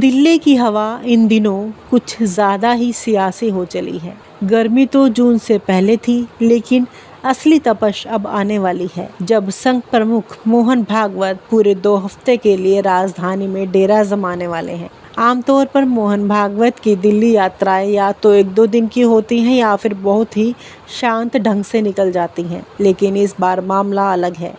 दिल्ली की हवा इन दिनों कुछ ज़्यादा ही सियासी हो चली है। गर्मी तो जून से पहले थी, लेकिन असली तपश अब आने वाली है, जब संघ प्रमुख मोहन भागवत पूरे 2 हफ्ते के लिए राजधानी में डेरा जमाने वाले हैं। आमतौर पर मोहन भागवत की दिल्ली यात्राएं या तो 1-2 दिन की होती हैं या फिर बहुत ही शांत ढंग से निकल जाती हैं, लेकिन इस बार मामला अलग है।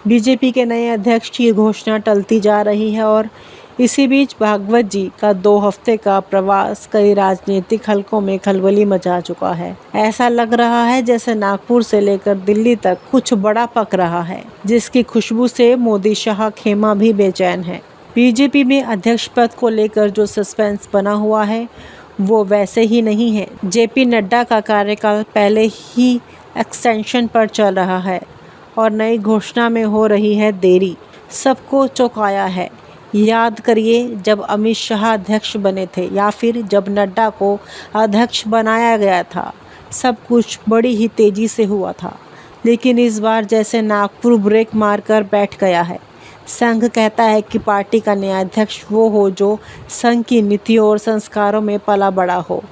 बीजेपी के नए अध्यक्ष की घोषणा टलती जा रही है और इसी बीच भागवत जी का 2 हफ्ते का प्रवास कई राजनीतिक हलकों में खलबली मचा चुका है। ऐसा लग रहा है जैसे नागपुर से लेकर दिल्ली तक कुछ बड़ा पक रहा है, जिसकी खुशबू से मोदी शाह खेमा भी बेचैन है। बीजेपी में अध्यक्ष पद को लेकर जो सस्पेंस बना हुआ है वो वैसे ही नहीं है। जेपी नड्डा का कार्यकाल पहले ही एक्सटेंशन पर चल रहा है और नई घोषणा में हो रही है देरी। सबको चौंकाया है। याद करिए, जब अमित शाह अध्यक्ष बने थे या फिर जब नड्डा को अध्यक्ष बनाया गया था, सब कुछ बड़ी ही तेजी से हुआ था। लेकिन इस बार जैसे नागपुर ब्रेक मारकर बैठ गया है। संघ कहता है कि पार्टी का नया अध्यक्ष वो हो जो संघ की नीतियों और संस्कारों में पला बड़ा हो,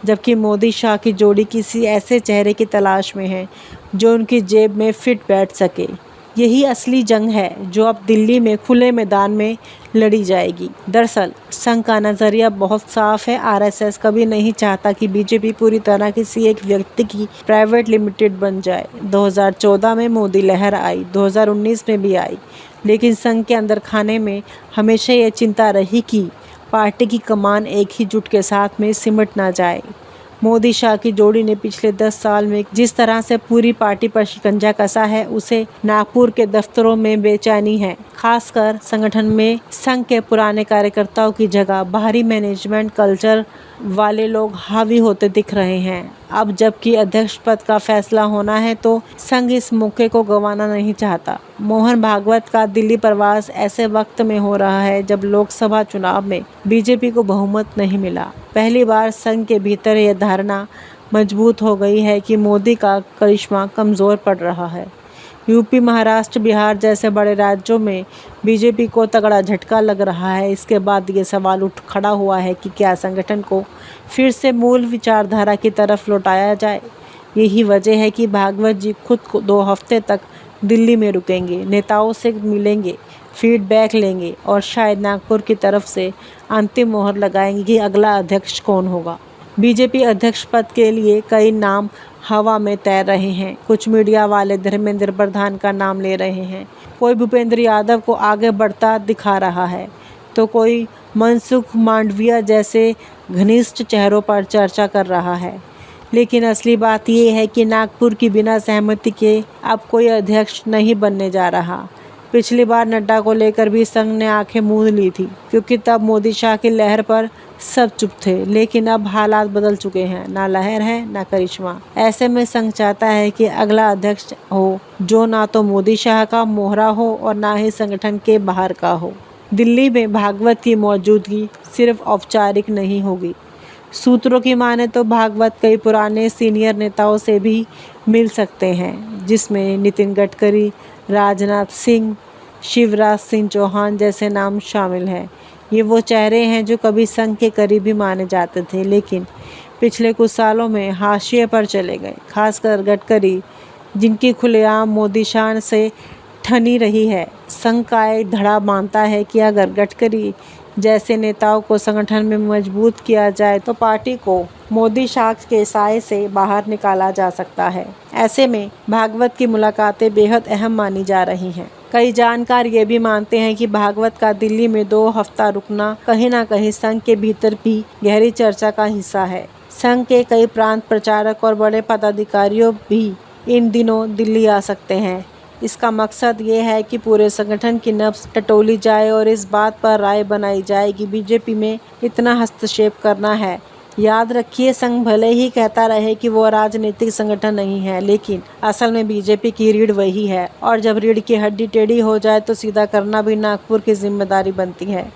जबकि मोदी शाह की जोड़ी किसी ऐसे चेहरे की तलाश में है जो उनकी जेब में फिट बैठ सके। यही असली जंग है जो अब दिल्ली में खुले मैदान में लड़ी जाएगी। दरअसल संघ का नजरिया बहुत साफ है। आरएसएस कभी नहीं चाहता कि बीजेपी पूरी तरह किसी एक व्यक्ति की प्राइवेट लिमिटेड बन जाए। 2014 में मोदी लहर आई, 2019 में भी आई, लेकिन संघ के अंदर खाने में हमेशा ये चिंता रही कि पार्टी की कमान एक ही जुट के साथ में सिमट ना जाए। मोदी शाह की जोड़ी ने पिछले 10 साल में जिस तरह से पूरी पार्टी पर शिकंजा कसा है, उसे नागपुर के दफ्तरों में बेचैनी है। खासकर संगठन में संघ के पुराने कार्यकर्ताओं की जगह बाहरी मैनेजमेंट कल्चर वाले लोग हावी होते दिख रहे हैं। अब जबकि अध्यक्ष पद का फैसला होना है तो संघ इस मौके को गंवाना नहीं चाहता। मोहन भागवत का दिल्ली प्रवास ऐसे वक्त में हो रहा है जब लोकसभा चुनाव में बीजेपी को बहुमत नहीं मिला। पहली बार संघ के भीतर यह धारणा मजबूत हो गई है कि मोदी का करिश्मा कमजोर पड़ रहा है। यूपी, महाराष्ट्र, बिहार जैसे बड़े राज्यों में बीजेपी को तगड़ा झटका लग रहा है। इसके बाद ये सवाल उठ खड़ा हुआ है कि क्या संगठन को फिर से मूल विचारधारा की तरफ लौटाया जाए। यही वजह है कि भागवत जी खुद को 2 हफ्ते तक दिल्ली में रुकेंगे, नेताओं से मिलेंगे, फीडबैक लेंगे और शायद नागपुर की तरफ से अंतिम मोहर लगाएंगे कि अगला अध्यक्ष कौन होगा। बीजेपी अध्यक्ष पद के लिए कई नाम हवा में तैर रहे हैं। कुछ मीडिया वाले धर्मेंद्र प्रधान का नाम ले रहे हैं, कोई भूपेंद्र यादव को आगे बढ़ता दिखा रहा है, तो कोई मनसुख मांडविया जैसे घनिष्ठ चेहरों पर चर्चा कर रहा है। लेकिन असली बात यह है कि नागपुर की बिना सहमति के अब कोई अध्यक्ष नहीं बनने जा रहा। पिछली बार नड्डा को लेकर भी संघ ने आंखें मूंद ली थी, क्योंकि तब मोदी शाह की लहर पर सब चुप थे। लेकिन अब हालात बदल चुके हैं, ना लहर है ना करिश्मा। ऐसे में संघ चाहता है कि अगला अध्यक्ष हो जो ना तो मोदी शाह का मोहरा हो और ना ही संगठन के बाहर का हो। दिल्ली में भागवत की मौजूदगी सिर्फ औपचारिक नहीं होगी। सूत्रों की माने तो भागवत कई पुराने सीनियर नेताओं से भी मिल सकते हैं, जिसमें नितिन गडकरी, राजनाथ सिंह, शिवराज सिंह चौहान जैसे नाम शामिल हैं। ये वो चेहरे हैं जो कभी संघ के करीबी माने जाते थे, लेकिन पिछले कुछ सालों में हाशिए पर चले गए। खासकर गडकरी, जिनकी खुलेआम मोदी शान से ठनी रही है। संघ का एक धड़ा मानता है कि अगर गडकरी जैसे नेताओं को संगठन में मजबूत किया जाए तो पार्टी को मोदी शाह के साए से बाहर निकाला जा सकता है। ऐसे में भागवत की मुलाकातें बेहद अहम मानी जा रही हैं। कई जानकार ये भी मानते हैं कि भागवत का दिल्ली में 2 हफ्ता रुकना कहीं ना कहीं संघ के भीतर भी गहरी चर्चा का हिस्सा है। संघ के कई प्रांत प्रचारक और बड़े पदाधिकारियों भी इन दिनों दिल्ली आ सकते हैं। इसका मकसद ये है कि पूरे संगठन की नब्ज टटोली जाए और इस बात पर राय बनाई जाए कि बीजेपी में इतना हस्तक्षेप करना है। याद रखिए, संघ भले ही कहता रहे कि वो राजनीतिक संगठन नहीं है, लेकिन असल में बीजेपी की रीढ़ वही है और जब रीढ़ की हड्डी टेढ़ी हो जाए तो सीधा करना भी नागपुर की जिम्मेदारी बनती है।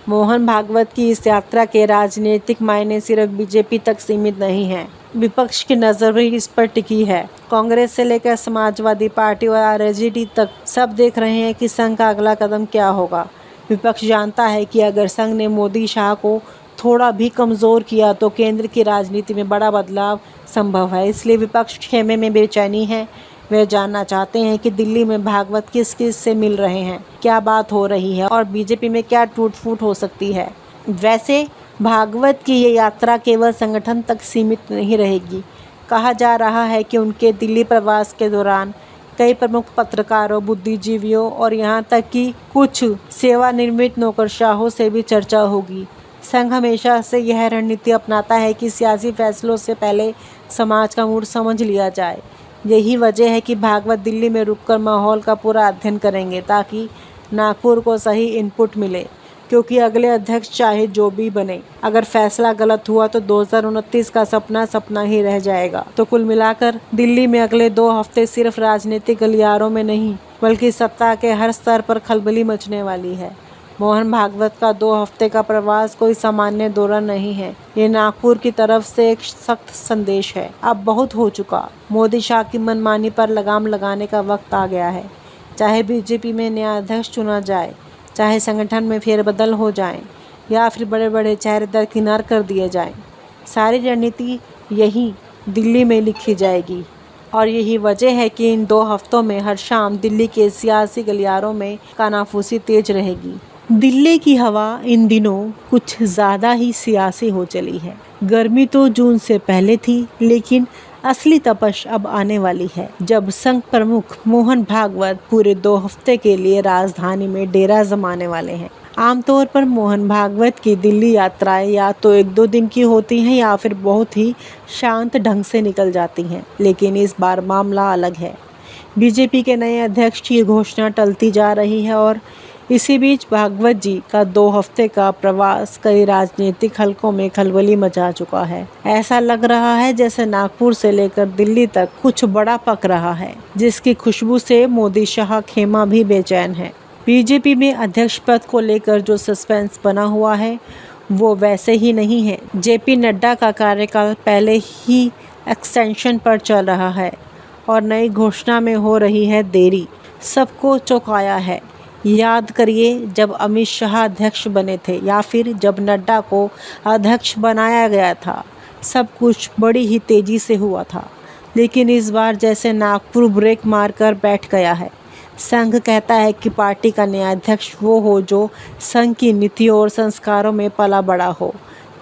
मोहन भागवत की इस यात्रा के राजनीतिक मायने सिर्फ बीजेपी तक सीमित नहीं हैं। विपक्ष की नज़र भी इस पर टिकी है। कांग्रेस से लेकर समाजवादी पार्टी और आरजेडी तक सब देख रहे हैं कि संघ का अगला कदम क्या होगा। विपक्ष जानता है कि अगर संघ ने मोदी शाह को थोड़ा भी कमज़ोर किया तो केंद्र की राजनीति में बड़ा बदलाव संभव है। इसलिए विपक्ष खेमे में बेचैनी है। वे जानना चाहते हैं कि दिल्ली में भागवत किस किस से मिल रहे हैं, क्या बात हो रही है और बीजेपी में क्या टूट फूट हो सकती है। वैसे भागवत की ये यात्रा केवल संगठन तक सीमित नहीं रहेगी। कहा जा रहा है कि उनके दिल्ली प्रवास के दौरान कई प्रमुख पत्रकारों, बुद्धिजीवियों और यहाँ तक कि कुछ सेवानिवृत्त नौकरशाहों से भी चर्चा होगी। संघ हमेशा से यह रणनीति अपनाता है कि सियासी फैसलों से पहले समाज का मूड समझ लिया जाए। यही वजह है कि भागवत दिल्ली में रुककर माहौल का पूरा अध्ययन करेंगे ताकि नागपुर को सही इनपुट मिले, क्योंकि अगले अध्यक्ष चाहे जो भी बने, अगर फैसला गलत हुआ तो 2029 का सपना सपना ही रह जाएगा। तो कुल मिलाकर दिल्ली में अगले 2 हफ्ते सिर्फ राजनीतिक गलियारों में नहीं बल्कि सत्ता के हर स्तर पर खलबली मचने वाली है। मोहन भागवत का 2 हफ्ते का प्रवास कोई सामान्य दौरा नहीं है। ये नागपुर की तरफ से एक सख्त संदेश है। अब बहुत हो चुका। मोदी शाह की मनमानी पर लगाम लगाने का वक्त आ गया है। चाहे बीजेपी में नया अध्यक्ष चुना जाए, चाहे संगठन में फेरबदल हो जाए या फिर बड़े बड़े चेहरे दरकिनार कर दिए जाएं, सारी रणनीति यही दिल्ली में लिखी जाएगी। और यही वजह है कि इन 2 हफ्तों में हर शाम दिल्ली के सियासी गलियारों में कानाफूसी तेज रहेगी। दिल्ली की हवा इन दिनों कुछ ज़्यादा ही सियासी हो चली है। गर्मी तो जून से पहले थी, लेकिन असली तपश अब आने वाली है जब संघ प्रमुख मोहन भागवत पूरे 2 हफ्ते के लिए राजधानी में डेरा जमाने वाले हैं। आमतौर पर मोहन भागवत की दिल्ली यात्राएं या तो 1-2 दिन की होती हैं या फिर बहुत ही शांत ढंग से निकल जाती हैं, लेकिन इस बार मामला अलग है। बीजेपी के नए अध्यक्ष की घोषणा टलती जा रही है और इसी बीच भागवत जी का 2 हफ्ते का प्रवास कई राजनीतिक हलकों में खलबली मचा चुका है। ऐसा लग रहा है जैसे नागपुर से लेकर दिल्ली तक कुछ बड़ा पक रहा है, जिसकी खुशबू से मोदी शाह खेमा भी बेचैन है। बीजेपी में अध्यक्ष पद को लेकर जो सस्पेंस बना हुआ है वो वैसे ही नहीं है। जेपी नड्डा का कार्यकाल पहले ही एक्सटेंशन पर चल रहा है और नई घोषणा में हो रही है देरी। सबको चौंकाया है। याद करिए जब अमित शाह अध्यक्ष बने थे या फिर जब नड्डा को अध्यक्ष बनाया गया था, सब कुछ बड़ी ही तेज़ी से हुआ था। लेकिन इस बार जैसे नागपुर ब्रेक मारकर बैठ गया है। संघ कहता है कि पार्टी का नया अध्यक्ष वो हो जो संघ की नीतियों और संस्कारों में पला बड़ा हो,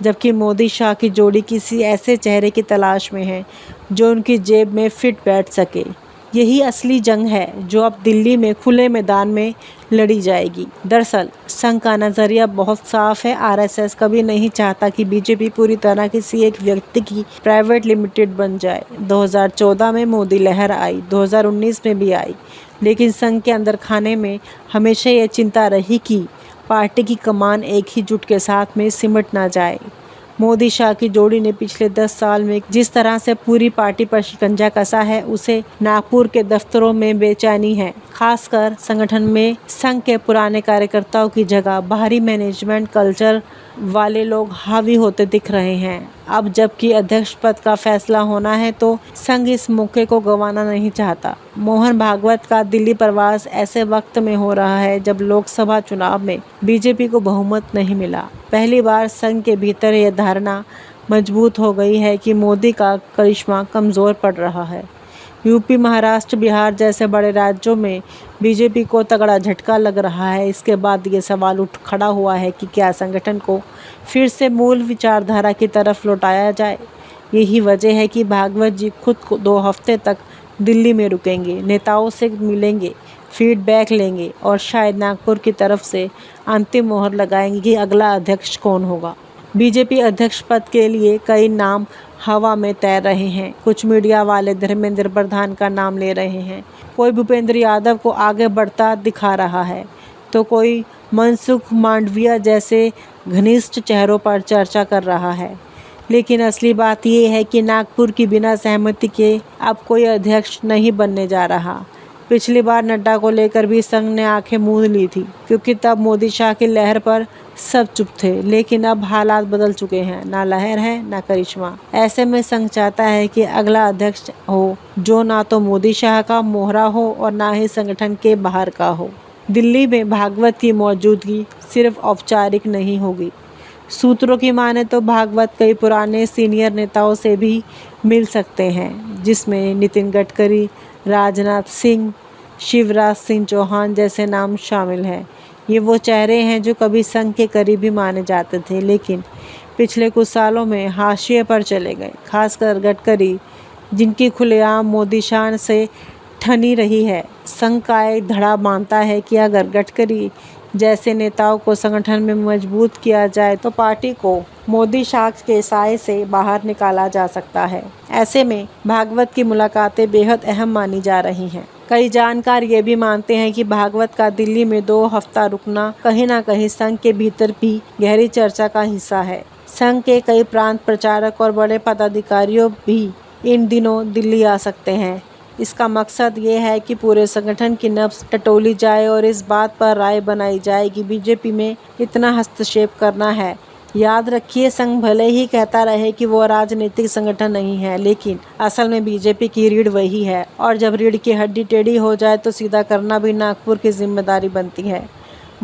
जबकि मोदी शाह की जोड़ी किसी ऐसे चेहरे की तलाश में है जो उनकी जेब में फिट बैठ सके। यही असली जंग है जो अब दिल्ली में खुले मैदान में लड़ी जाएगी। दरअसल संघ का नज़रिया बहुत साफ है। आरएसएस कभी नहीं चाहता कि बीजेपी पूरी तरह किसी एक व्यक्ति की प्राइवेट लिमिटेड बन जाए। 2014 में मोदी लहर आई, 2019 में भी आई, लेकिन संघ के अंदर खाने में हमेशा ये चिंता रही कि पार्टी की कमान एक ही जुट के साथ में सिमट ना जाए। मोदी शाह की जोड़ी ने पिछले 10 साल में जिस तरह से पूरी पार्टी पर शिकंजा कसा है, उसे नागपुर के दफ्तरों में बेचैनी है। खासकर संगठन में संघ के पुराने कार्यकर्ताओं की जगह बाहरी मैनेजमेंट कल्चर वाले लोग हावी होते दिख रहे हैं। अब जबकि अध्यक्ष पद का फैसला होना है तो संघ इस मौके को गंवाना नहीं चाहता। मोहन भागवत का दिल्ली प्रवास ऐसे वक्त में हो रहा है जब लोकसभा चुनाव में बीजेपी को बहुमत नहीं मिला। पहली बार संघ के भीतर यह धारणा मजबूत हो गई है कि मोदी का करिश्मा कमज़ोर पड़ रहा है। यूपी, महाराष्ट्र, बिहार जैसे बड़े राज्यों में बीजेपी को तगड़ा झटका लग रहा है। इसके बाद ये सवाल उठ खड़ा हुआ है कि क्या संगठन को फिर से मूल विचारधारा की तरफ लौटाया जाए। यही वजह है कि भागवत जी खुद को 2 हफ्ते तक दिल्ली में रुकेंगे, नेताओं से मिलेंगे, फीडबैक लेंगे और शायद नागपुर की तरफ से अंतिम मोहर लगाएंगे कि अगला अध्यक्ष कौन होगा। बीजेपी अध्यक्ष पद के लिए कई नाम हवा में तैर रहे हैं। कुछ मीडिया वाले धर्मेंद्र प्रधान का नाम ले रहे हैं, कोई भूपेंद्र यादव को आगे बढ़ता दिखा रहा है, तो कोई मनसुख मांडविया जैसे घनिष्ठ चेहरों पर चर्चा कर रहा है। लेकिन असली बात यह है कि नागपुर की बिना सहमति के अब कोई अध्यक्ष नहीं बनने जा रहा। पिछली बार नड्डा को लेकर भी संघ ने आंखें मूंद ली थी, क्योंकि तब मोदी शाह की लहर पर सब चुप थे। लेकिन अब हालात बदल चुके हैं, ना लहर है ना करिश्मा। ऐसे में संघ चाहता है कि अगला अध्यक्ष हो जो ना तो मोदी शाह का मोहरा हो और ना ही संगठन के बाहर का हो। दिल्ली में भागवत की मौजूदगी सिर्फ औपचारिक नहीं होगी। सूत्रों की माने तो भागवत कई पुराने सीनियर नेताओं से भी मिल सकते हैं, जिसमें नितिन गडकरी, राजनाथ सिंह, शिवराज सिंह चौहान जैसे नाम शामिल हैं। ये वो चेहरे हैं जो कभी संघ के करीबी माने जाते थे, लेकिन पिछले कुछ सालों में हाशिए पर चले गए। खासकर गडकरी, जिनकी खुलेआम मोदी शान से ठनी रही है। संघ का एक धड़ा मानता है कि अगर गडकरी जैसे नेताओं को संगठन में मजबूत किया जाए तो पार्टी को मोदी शाख के साए से बाहर निकाला जा सकता है। ऐसे में भागवत की मुलाकातें बेहद अहम मानी जा रही हैं। कई जानकार ये भी मानते हैं कि भागवत का दिल्ली में 2 हफ्ता रुकना कहीं न कहीं संघ के भीतर भी गहरी चर्चा का हिस्सा है। संघ के कई प्रांत प्रचारक और बड़े पदाधिकारियों भी इन दिनों दिल्ली आ सकते हैं। इसका मकसद ये है कि पूरे संगठन की नब्ज टटोली जाए और इस बात पर राय बनाई जाए कि बीजेपी में इतना हस्तक्षेप करना है। याद रखिए, संघ भले ही कहता रहे कि वो राजनीतिक संगठन नहीं है, लेकिन असल में बीजेपी की रीढ़ वही है, और जब रीढ़ की हड्डी टेढ़ी हो जाए तो सीधा करना भी नागपुर की जिम्मेदारी बनती है।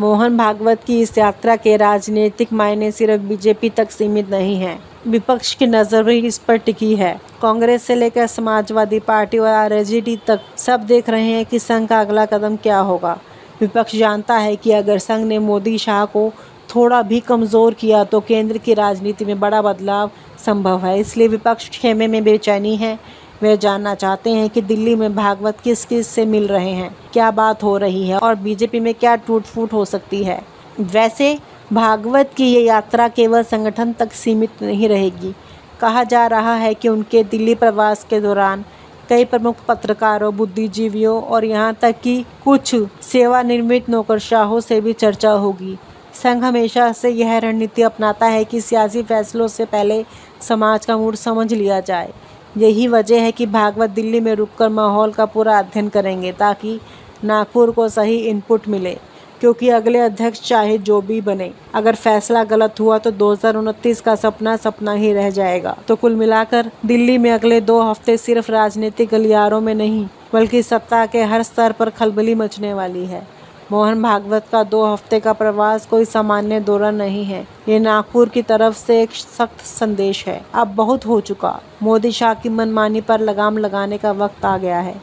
मोहन भागवत की इस यात्रा के राजनीतिक मायने सिर्फ बीजेपी तक सीमित नहीं हैं। विपक्ष की नज़र भी इस पर टिकी है। कांग्रेस से लेकर समाजवादी पार्टी और आरजेडी तक सब देख रहे हैं कि संघ का अगला कदम क्या होगा। विपक्ष जानता है कि अगर संघ ने मोदी शाह को थोड़ा भी कमज़ोर किया तो केंद्र की राजनीति में बड़ा बदलाव संभव है। इसलिए विपक्ष खेमे में बेचैनी है। वे जानना चाहते हैं कि दिल्ली में भागवत किस किस से मिल रहे हैं, क्या बात हो रही है और बीजेपी में क्या टूट फूट हो सकती है। वैसे भागवत की ये यात्रा केवल संगठन तक सीमित नहीं रहेगी। कहा जा रहा है कि उनके दिल्ली प्रवास के दौरान कई प्रमुख पत्रकारों, बुद्धिजीवियों और यहाँ तक कि कुछ सेवानिवृत्त नौकरशाहों से भी चर्चा होगी। संघ हमेशा से यह रणनीति अपनाता है कि सियासी फैसलों से पहले समाज का मूड समझ लिया जाए। यही वजह है कि भागवत दिल्ली में रुककर माहौल का पूरा अध्ययन करेंगे, ताकि नागपुर को सही इनपुट मिले, क्योंकि अगले अध्यक्ष चाहे जो भी बने, अगर फैसला गलत हुआ तो 2029 का सपना सपना ही रह जाएगा। तो कुल मिलाकर दिल्ली में अगले 2 हफ्ते सिर्फ राजनीतिक गलियारों में नहीं, बल्कि सत्ता के हर स्तर पर खलबली मचने वाली है। मोहन भागवत का 2 हफ्ते का प्रवास कोई सामान्य दौरा नहीं है। ये नागपुर की तरफ से एक सख्त संदेश है। अब बहुत हो चुका। मोदी शाह की मनमानी पर लगाम लगाने का वक्त आ गया है।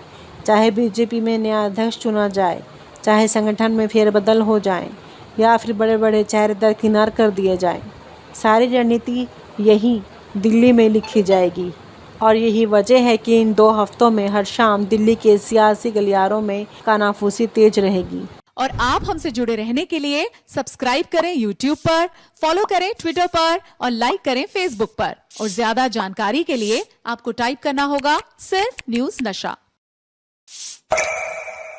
चाहे बीजेपी में नया अध्यक्ष चुना जाए, चाहे संगठन में फेरबदल हो जाए, या फिर बड़े बड़े चेहरे दरकिनार कर दिए जाएं, सारी रणनीति यही दिल्ली में लिखी जाएगी। और यही वजह है कि इन 2 हफ्तों में हर शाम दिल्ली के सियासी गलियारों में कानाफूसी तेज रहेगी। और आप हमसे जुड़े रहने के लिए सब्सक्राइब करें YouTube पर, फॉलो करें Twitter पर और लाइक करें Facebook पर। और ज्यादा जानकारी के लिए आपको टाइप करना होगा सिर्फ न्यूज़ नशा।